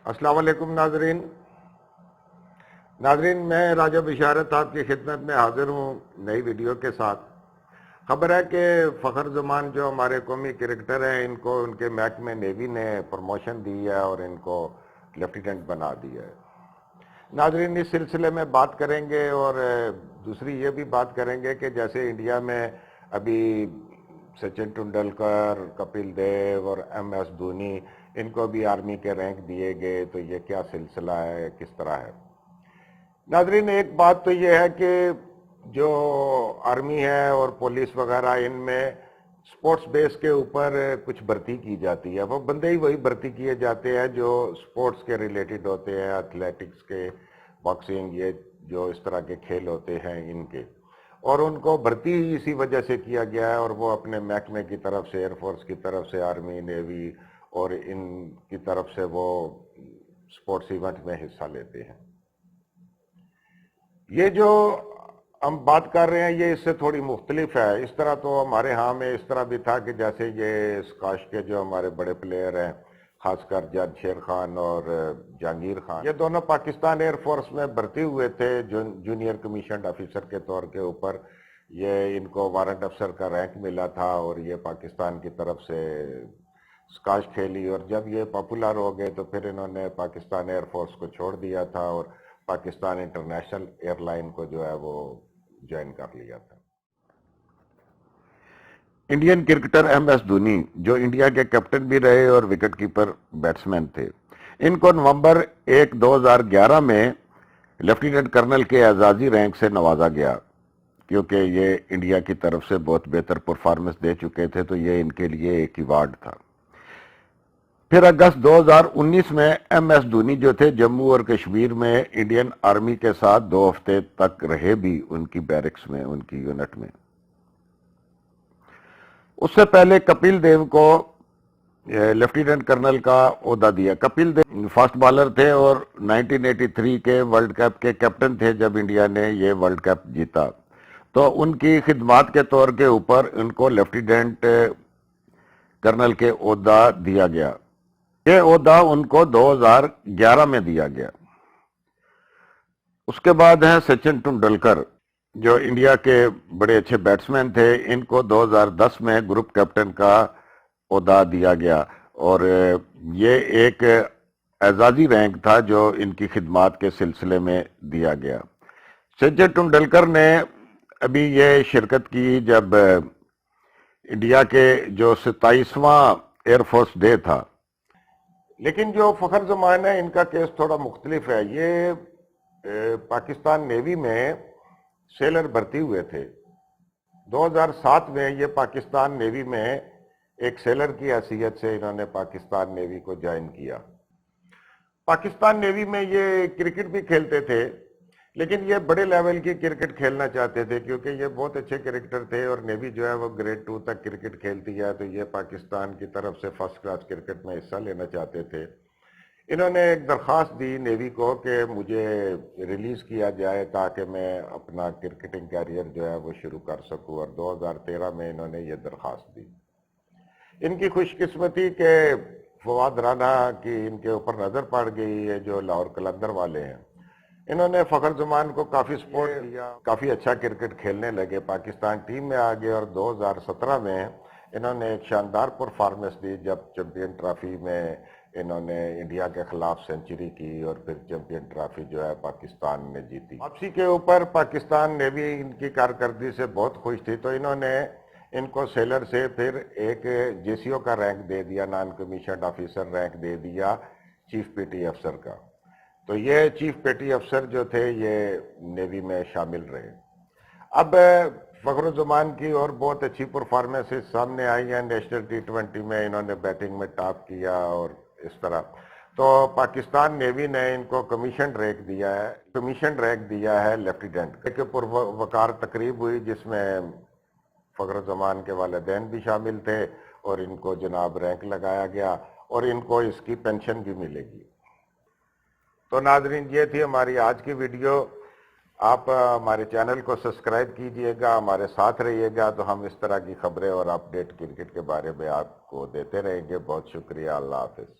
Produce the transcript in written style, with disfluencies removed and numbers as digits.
السلام علیکم ناظرین میں راجہ بشارت آپ کی خدمت میں حاضر ہوں نئی ویڈیو کے ساتھ۔ خبر ہے کہ فخر زمان جو ہمارے قومی کرکٹر ہیں، ان کو ان کے محکمہ نیوی نے پروموشن دی ہے اور ان کو لیفٹیننٹ بنا دیا ہے۔ ناظرین اس سلسلے میں بات کریں گے، اور دوسری یہ بھی بات کریں گے کہ جیسے انڈیا میں ابھی سچن ٹنڈولکر، کپل دیو اور ایم ایس دھونی، ان کو بھی آرمی کے رینک دیے گئے، تو یہ کیا سلسلہ ہے، کس طرح ہے؟ ناظرین ایک بات تو یہ ہے کہ جو آرمی ہے اور پولیس وغیرہ، ان میں سپورٹس بیس کے اوپر کچھ بھرتی کی جاتی ہے، وہ بندے ہی وہی بھرتی کیے جاتے ہیں جو سپورٹس کے ریلیٹڈ ہوتے ہیں، ایتھلیٹکس کے، باکسنگ، یہ جو اس طرح کے کھیل ہوتے ہیں ان کے، اور ان کو بھرتی ہی اسی وجہ سے کیا گیا ہے، اور وہ اپنے محکمے کی طرف سے، ایئر فورس کی طرف سے، آرمی، نیوی اور ان کی طرف سے وہ سپورٹس ایونٹ میں حصہ لیتے ہیں۔ یہ جو ہم بات کر رہے ہیں یہ اس سے تھوڑی مختلف ہے۔ اس طرح تو ہمارے ہاں میں اس طرح بھی تھا کہ جیسے یہ اسکاش کے جو ہمارے بڑے پلیئر ہیں، خاص کر جج شیر خان اور جہانگیر خان، یہ دونوں پاکستان ایئر فورس میں بھرتی ہوئے تھے جونیئر کمیشنڈ آفیسر کے طور کے اوپر۔ یہ ان کو وارنٹ افسر کا رینک ملا تھا، اور یہ پاکستان کی طرف سے اسکاش کھیلی، اور جب یہ پاپولر ہو گئے تو پھر انہوں نے پاکستان ایئر فورس کو چھوڑ دیا تھا اور پاکستان انٹرنیشنل ایئر لائن کو جو ہے وہ جوائن کر لیا تھا۔ Indian cricketer M S Dhoni, جو انڈیا کے کیپٹن بھی رہے اور وکٹ کیپر بیٹسمین تھے، ان کو نومبر 1، 2011 میں لیفٹیننٹ کرنل کے اعزازی رینک سے نوازا گیا، کیونکہ یہ انڈیا کی طرف سے بہت بہتر پرفارمنس دے چکے تھے، تو یہ ان کے لیے ایک ایوارڈ تھا۔ پھر اگست 2019 میں ایم ایس دھونی جو تھے جموں اور کشمیر میں انڈین آرمی کے ساتھ 2 ہفتے تک رہے بھی ان کی بیرکس میں، ان کی یونٹ میں۔ اس سے پہلے کپل دیو کو لیفٹیننٹ کرنل کا عہدہ دیا۔ کپل دیو فاسٹ بالر تھے اور 1983 کے ورلڈ کپ کے کیپٹن تھے جب انڈیا نے یہ ورلڈ کپ جیتا، تو ان کی خدمات کے طور کے اوپر ان کو لیفٹیننٹ کرنل کے عہدہ دیا گیا۔ یہ عہدہ ان کو 2011 میں دیا گیا۔ اس کے بعد ہیں سچن ٹنڈولکر، جو انڈیا کے بڑے اچھے بیٹسمین تھے، ان کو 2010 میں گروپ کیپٹن کا عہدہ دیا گیا، اور یہ ایک اعزازی رینک تھا جو ان کی خدمات کے سلسلے میں دیا گیا۔ سچن ٹنڈولکر نے ابھی یہ شرکت کی جب انڈیا کے جو 27واں ایئر فورس ڈے تھا۔ لیکن جو فخر زمان ہے، ان کا کیس تھوڑا مختلف ہے۔ یہ پاکستان نیوی میں سیلر بھرتی ہوئے تھے۔ 2007 میں یہ پاکستان نیوی میں ایک سیلر کی حیثیت سے انہوں نے پاکستان نیوی کو جوائن کیا۔ پاکستان نیوی میں یہ کرکٹ بھی کھیلتے تھے، لیکن یہ بڑے لیول کی کرکٹ کھیلنا چاہتے تھے، کیونکہ یہ بہت اچھے کرکٹر تھے، اور نیوی جو ہے وہ گریڈ 2 تک کرکٹ کھیلتی ہے، تو یہ پاکستان کی طرف سے فرسٹ کلاس کرکٹ میں حصہ لینا چاہتے تھے۔ انہوں نے ایک درخواست دی نیوی کو کہ مجھے ریلیز کیا جائے تاکہ میں اپنا کرکٹنگ کیریئر جو ہے وہ شروع کر سکوں، اور 2013 میں انہوں نے یہ درخواست دی۔ ان کی خوش قسمتی کہ فواد رانا کی ان کے اوپر نظر پڑ گئی ہے، جو لاہور قلندر والے ہیں۔ انہوں نے فخر زمان کو کافی سپورٹ کیا، کافی اچھا کرکٹ کھیلنے لگے، پاکستان ٹیم میں آگئے، اور 2017 میں انہوں نے ایک شاندار پرفارمنس دی جب چیمپئن ٹرافی میں انہوں نے انڈیا کے خلاف سنچری کی، اور پھر چیمپئن ٹرافی جو ہے پاکستان نے جیتی۔ واپسی کے اوپر پاکستان نیوی ان کی کارکردگی سے بہت خوش تھی، تو انہوں نے ان کو سیلر سے پھر ایک جے سی او کا رینک دے دیا، نان کمیشنڈ آفیسر رینک دے دیا، چیف پیٹی افسر کا۔ تو یہ چیف پیٹی افسر جو تھے یہ نیوی میں شامل رہے۔ اب فخر الزمان کی اور بہت اچھی پرفارمنسز سامنے آئی ہیں۔ نیشنل T20 میں انہوں نے بیٹنگ میں ٹاپ کیا، اور اس طرح تو پاکستان نیوی نے ان کو کمیشن رینک دیا ہے لیفٹیننٹ۔ ایک پروقار تقریب ہوئی جس میں فخر الزمان کے والدین بھی شامل تھے، اور ان کو جناب رینک لگایا گیا، اور ان کو اس کی پینشن بھی ملے گی۔ تو ناظرین یہ تھی ہماری آج کی ویڈیو۔ آپ ہمارے چینل کو سبسکرائب کیجئے گا، ہمارے ساتھ رہیے گا، تو ہم اس طرح کی خبریں اور اپڈیٹ کرکٹ کے بارے میں آپ کو دیتے رہیں گے۔ بہت شکریہ، اللہ حافظ۔